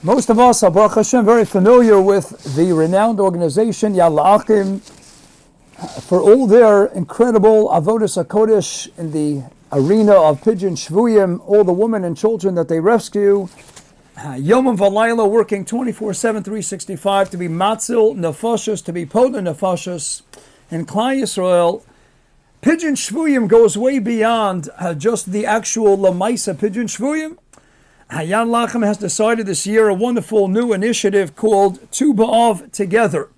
Most of us are, Baruch Hashem, very familiar with the renowned organization Yad L'Achim for all their incredible avodas hakodesh in the arena of Pidyon Shvuyim, all the women and children that they rescue, Yomim V'Layla, working 24/7, 365 to be matzil nefashos, to be potent nefashos in Klal Yisrael. Pidyon Shvuyim goes way beyond just the actual Lamaisa Pidyon Shvuyim. Yad L'Achim has decided this year a wonderful new initiative called Tubav Together.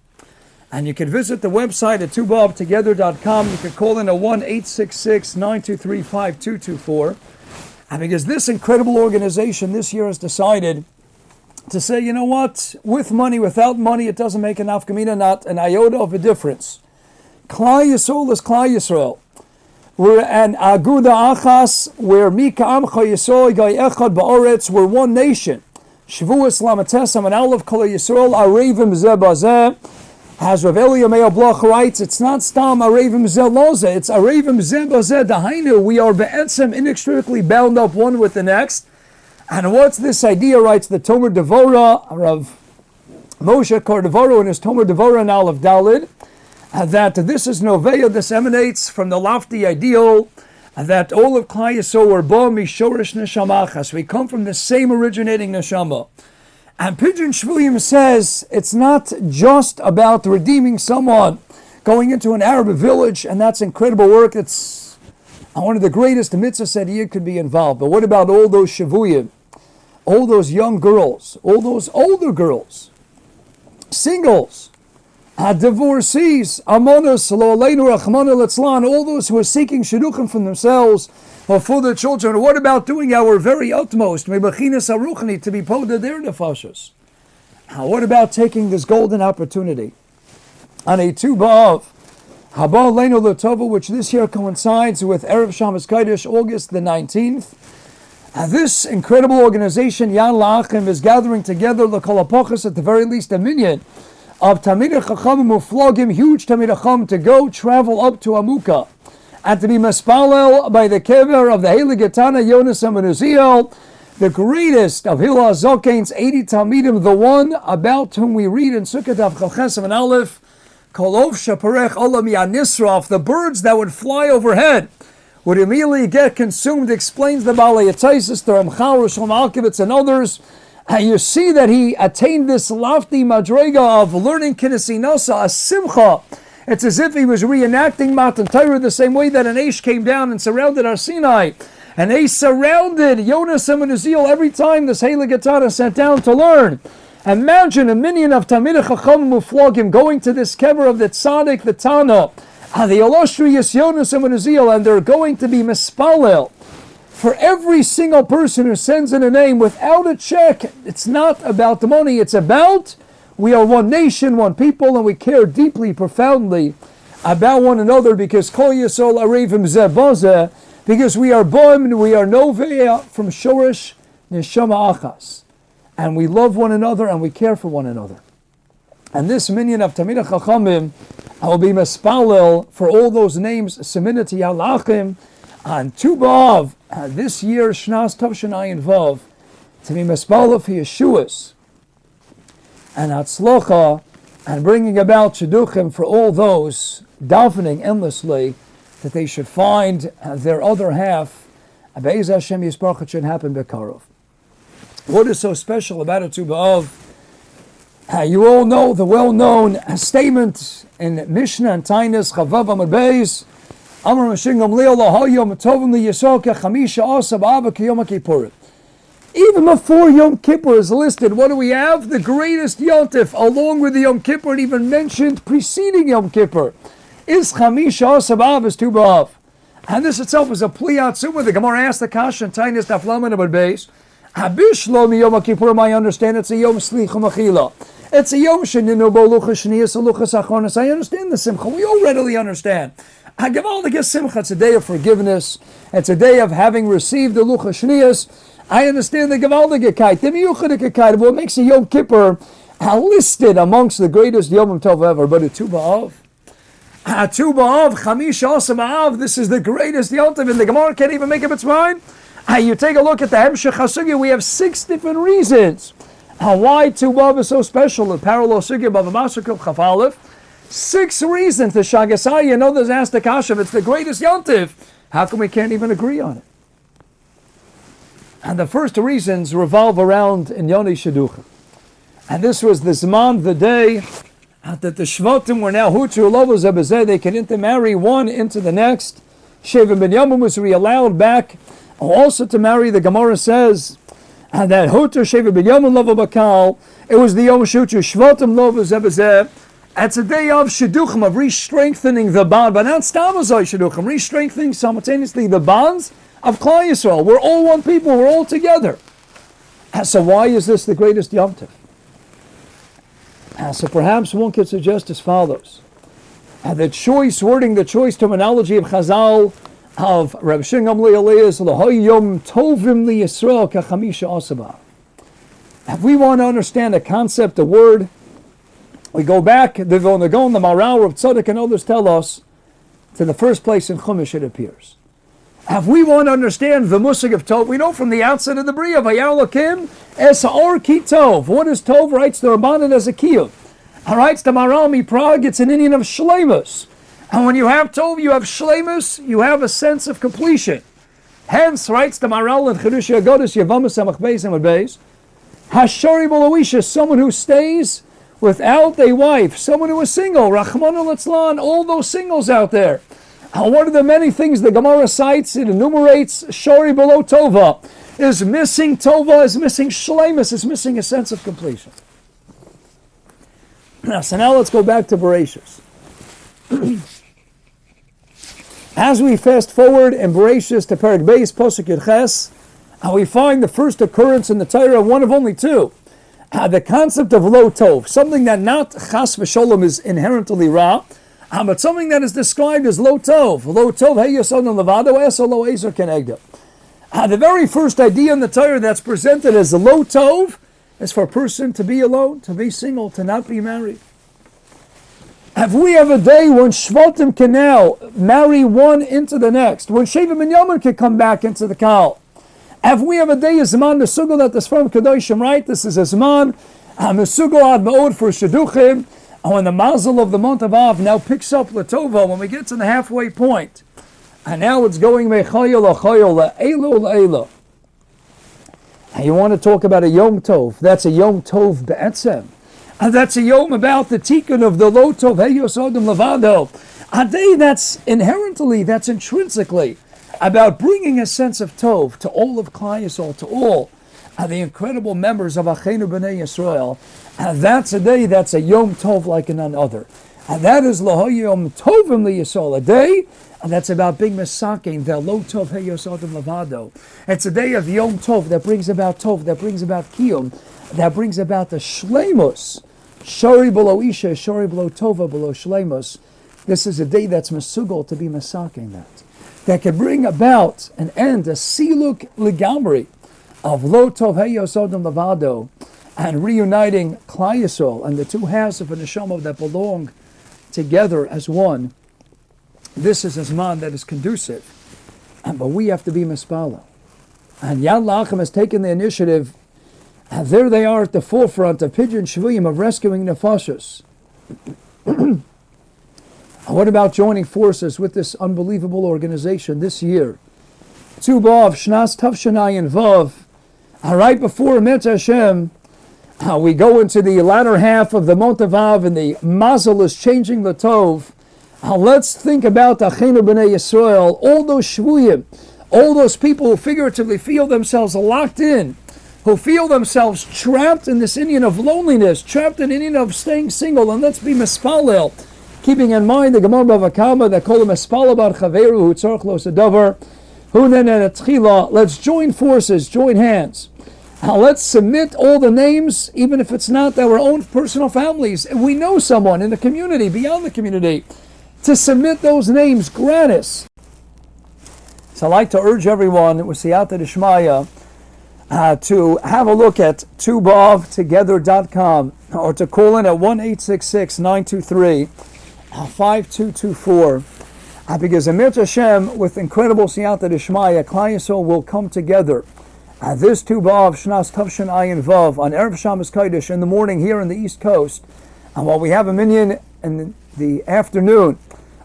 And you can visit the website at tubavtogether.com. You can call in a 1-866-923-5224. And because this incredible organization this year has decided to say, you know what, with money, without money, it doesn't make an afkamina, not an iota of a difference. Klal Yisrael is Klal Yisrael. We're an aguda achas, we're mika amcha Yisrael, gai echad ba'oretz, we're one nation. Shavuos lamatesam and Aleph kol Yisrael, arevim zeh bazeh. As Rav Elia Meir Bloch writes, it's not stam arevim zeh loze, it's arevim zeh bazeh dahainu. We are be'etzem inextricably bound up one with the next. And what's this idea, writes the Tomer Devora, Rav Moshe Kordevoro in his Tomer Devora and Aleph Dalid, that this is Noveya, this emanates from the lofty ideal that all of Klal Yisrael were bo mishorish neshamachas. We come from the same originating neshama. And Pidyon Shvuyim says it's not just about redeeming someone, going into an Arab village, and that's incredible work. It's one of the greatest mitzvahs that you could be involved. But what about all those Shavuyim, all those young girls, all those older girls, singles, divorcees, amonos, lo aleinu rachmana litzlan, all those who are seeking shidduchim from themselves or for their children? What about doing our very utmost, mebachinas aruchni, to be poda their nefashos? What about taking this golden opportunity on a Tubav, Haba Aleinu L'Tova, which this year coincides with Erev Shabbos Kodesh, August the 19th? This incredible organization, Yad L'Achim, is gathering together the Kolapochas, at the very least a minyan of Tamidei Chachamim Muflogim, huge Tamidei Chacham, to go travel up to Amuka and to be Mespalel by the kever of the Heilig Getana Yonas ben Uziel, the greatest of Hillel HaZoken's 80 Talmidim, the one about whom we read in Sukkot of Chalches and Aleph, Kolov Shaparech Olam Yanisraf, the birds that would fly overhead would immediately get consumed, explains the Balei Yataisis, the Ramchal, Rosh Malkevitz, and others. And you see that he attained this lofty madrega of learning Kiddushin Nasa, a simcha. It's as if he was reenacting Matan Torah the same way that an Aish came down and surrounded Har Sinai. And they surrounded Yonas ben Uziel every time this Heilig Getana sat down to learn. Imagine a minyan of Tamidei Chachamim Muflogim going to this kever of the Tzaddik, the Tana, the illustrious Yonas ben Uziel, and they're going to be mispalel for every single person who sends in a name without a check. It's not about the money, it's about we are one nation, one people, and we care deeply, profoundly about one another, because Kol Yisrael Arevim Zeh Bazeh, because we are Boim, we are Novea from Shorish Neshama Achas, and we love one another and we care for one another. And this minyan of Tamidei Chachamim will be Mespalel for all those names, Seminati Yad L'Achim, on Tubav, this year, Shnas Tavshin Ayin Vav, to be Mespalel for Yeshuas, and Hatzlocha, and bringing about Shidduchim for all those davening endlessly that they should find their other half. Be'ez Hashem Yisparach, it should happen Bekarov. What is so special about a Tubav? You all know the well-known statement in Mishnah and Tainis, Chavav Amud Beis, Amar Mashin Gamliel Lahayom Tovim Liyisol Kechamisha Asa B'Ava Kiyom HaKippurim. Even before Yom Kippur is listed, what do we have? The greatest Yontif, along with the Yom Kippur, and even mentioned preceding Yom Kippur, is Chamisha Asa B'Ava, is Tubav. And this itself is a pliyat summa. The Gemara asked the Kasha and Tainis Daf Lamed Amud Beis, Habishlo mi Yom HaKippurim, I understand it's a Yom Slicha Mechila. It's a Yom Sheninu Bo Luchas Shniyas Luchas Achonis. I understand the Simcha. We all readily understand. Hagavaldik Simcha. It's a day of forgiveness. It's a day of having received the Luchas Shniyas. I understand the Gavaldik the Miyuchadik. What makes a Yom Kippur listed amongst the greatest Yom Tov ever? But a Tubav. Tubav, Chamisha Asa B'Av. This is the greatest Yom Tov, and the Gemara can't even make up its mind. You take a look at the Hemshech HaSugya, we have 6 different reasons Why Tubav is so special? The parallel sugya Bava Basra Chaf Aleph. 6 reasons the Shagasai and others asked the Kashav, it's the greatest Yontif. How come we can't even agree on it? And the first reasons revolve around in Yoni Shidduchim. And this was the Zman, the day that the Shvatim were now Hutu Lovos Abazeh, they can intermarry one into the next. Sheva ben Yamin was allowed back also to marry. The Gemara says and that Hutu Sheva ben Yamin Lovo Bakal, it was the Yom Shutu Shvatim Lovos Abazeh. It's a day of Shidduchim, of re-strengthening the bond, but not Stamazai Shidduchim, re-strengthening simultaneously the bonds of Klal Yisrael. We're all one people, we're all together. So why is this the greatest Yom Tov? So perhaps one could suggest as follows. The choice wording, the choice terminology of Chazal, of Reb Shingam Le'aleh, L'hoyom tovim li Yisrael kachamisha asaba. If we want to understand the concept, the word, we go back, the Vilna-Gaon, the Maral, of Tzaddik, and others tell us, to the first place in Chumash it appears. If we want to understand the musig of Tov, we know from the outset of the Bria, Vayar Lakim, Es Ha'or Ki Tov. What is Tov? Writes the Rabbanan as a Kiyuv. Writes the Maral Miprag, it's an Indian of Shleimus. And when you have Tov, you have Shleimus, you have a sense of completion. Hence, writes the Maral in Chedush Yagodis, Yavamas Samach Beis and Beis, Hashori Boloisha, someone who stays without a wife, someone who is single, Rachmana Litzlan, all those singles out there. One of the many things the Gemara cites, it enumerates, Shori below Tova, is missing Tova, is missing Shleimus, is missing a sense of completion. So now let's go back to Bereshis. As we fast forward in Bereshis to Perek Beis, Posuk Yud Ches, we find the first occurrence in the Torah, one of only 2. The concept of lo tov, something that not chas v'sholom is inherently ra, but something that is described as lo tov. Lo tov hey yasod levado eso lo ezer kenegda. The very first idea in the Torah that's presented as lo tov is for a person to be alone, to be single, to not be married. If we have a day when Shvatim can now marry one into the next, when Sheva ben Yamin can come back into the Kal, if we have a day, a Zman Mesugol that is from Kedoshim, right? This is a Zman Mesugol Ad Ma'od for Shidduchim. And when the Mazel of the month of Av now picks up Latova, when we get to the halfway point, and now it's going Mechayel Achayel Le'elo Le'elo. And you want to talk about a Yom Tov? That's a Yom Tov Be'etzem. And that's a Yom about the Tikkun of the Lo Tov Hey Yosodim Levado. A day that's inherently, that's intrinsically, about bringing a sense of Tov to all of Klal Yisrael, to all the incredible members of Achenu B'nai Yisrael. And that's a day that's a Yom Tov like none other. And that is L'hoyom Tovim Li Yisrael, a day and that's about being Mesaking, the Lo Tov He Yosodim Levado. It's a day of Yom Tov that brings about Tov, that brings about Kiyum, that brings about the Shleimus. Shori B'lo Isha, Shori B'lo Tova B'lo Shleimus. This is a day that's Mesugol to be Mesaking that can bring about an end, a siluk legamri of lo tov hey yosodim levado, and reuniting Klal Yisrael and the 2 halves of a neshama that belong together as one. This is a zman that is conducive, but we have to be mispala. And Yad La'achem has taken the initiative, and there they are at the forefront of Pidyon Shvuyim, of rescuing nefashos. What about joining forces with this unbelievable organization this year? Tubav, Shnas Tavshanai Vav. Right before Met Hashem, we go into the latter half of the Mont Vav, and the Mazel is changing the Tov. Let's think about Achenu B'nai Yisrael, all those Shvuyim, all those people who figuratively feel themselves locked in, who feel themselves trapped in this Indian of loneliness, trapped in Indian of staying single, and let's be mispalel. Keeping in mind the Gemara Bava Kama that call him Espala Bar Chaveru Hu Tzarch Lo Sedavar Hu Nen Tchila. Let's join forces, join hands. Let's submit all the names, even if it's not our own personal families. If we know someone in the community, beyond the community, to submit those names gratis. So I'd like to urge everyone with Siyata Dishmaya to have a look at tubavtogether.com or to call in at 1-866-923-5224, because Amir Hashem, with incredible Siyata Dishmaya, Klal Yisrael will come together This Tubav Shnas Tavshin Ayin Vav on Erev Shabbos Kodesh in the morning here on the East Coast, and while we have a minyan in the afternoon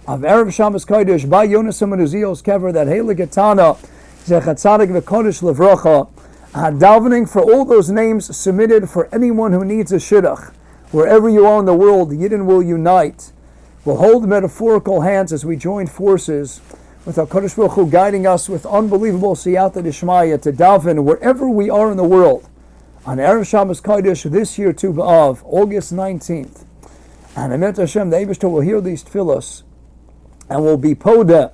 of Erev Shabbos Kodesh by Yonasim and Uziel's kever that Heilig Etana Zechat Tzadik V'Kodesh Levracha, davening for all those names submitted for anyone who needs a shidduch. Wherever you are in the world, Yidden will unite. We'll hold metaphorical hands as we join forces with HaKadosh Baruch Hu guiding us with unbelievable siyata d'shmaya to daven wherever we are in the world on Erev Shabbos Kodesh this year, Tubav, August 19th. And Emet Hashem, the Eibishter will hear these tefillos and will be poda,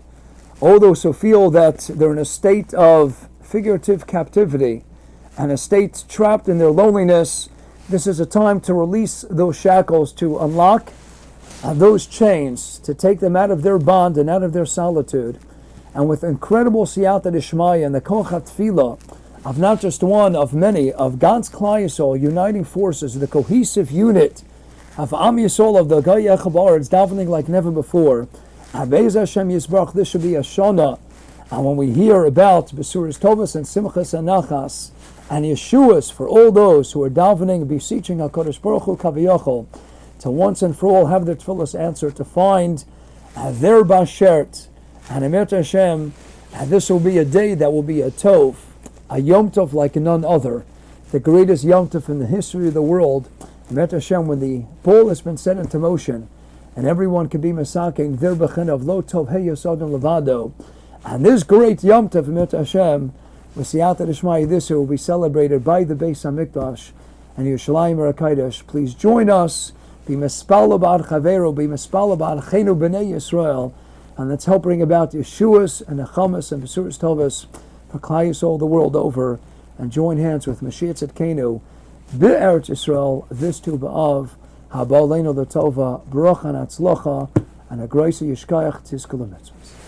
all those who feel that they're in a state of figurative captivity and a state trapped in their loneliness. This is a time to release those shackles, to unlock those chains, to take them out of their bond and out of their solitude. And with incredible siyata d'shmaya and the koch tefillah of not just one, of many, of God's Klal Yisrael uniting forces, the cohesive unit of Am Yisrael, of the Gai Echabar, it's davening like never before. Be'ez Hashem Yisbarach, this should be a shana. And when we hear about Besuras Tovas and Simchas and Nachas and Yeshuas for all those who are davening, beseeching HaKadosh Baruch Hu Kaviyachol, to once and for all have their tefillas answered, to find their bashert, and Emet Hashem, this will be a day that will be a tov, a yom tov like none other, the greatest yom tov in the history of the world. Emet Hashem, when the ball has been set into motion, and everyone can be masaking their bechin of lo tov hey yosodim levado, and this great yom tov, Emet Hashem, with siyata d'shmaya, this will be celebrated by the Beis HaMikdash and Yerushalayim HaKadosh. Please join us. Be mespala ba'ad chaveru, be mespala ba'ad chenu b'nei Yisrael, and let's help bring about Yeshuas and Nechamas and Besuras Tovas for Klal Yisrael the world over, and join hands with Mashiach Tzidkenu be'eretz Yisrael this Tu B'Av, haba aleinu l'tova, baruch and atzlocha, and a grace yishkayach tizkul mitzvahs.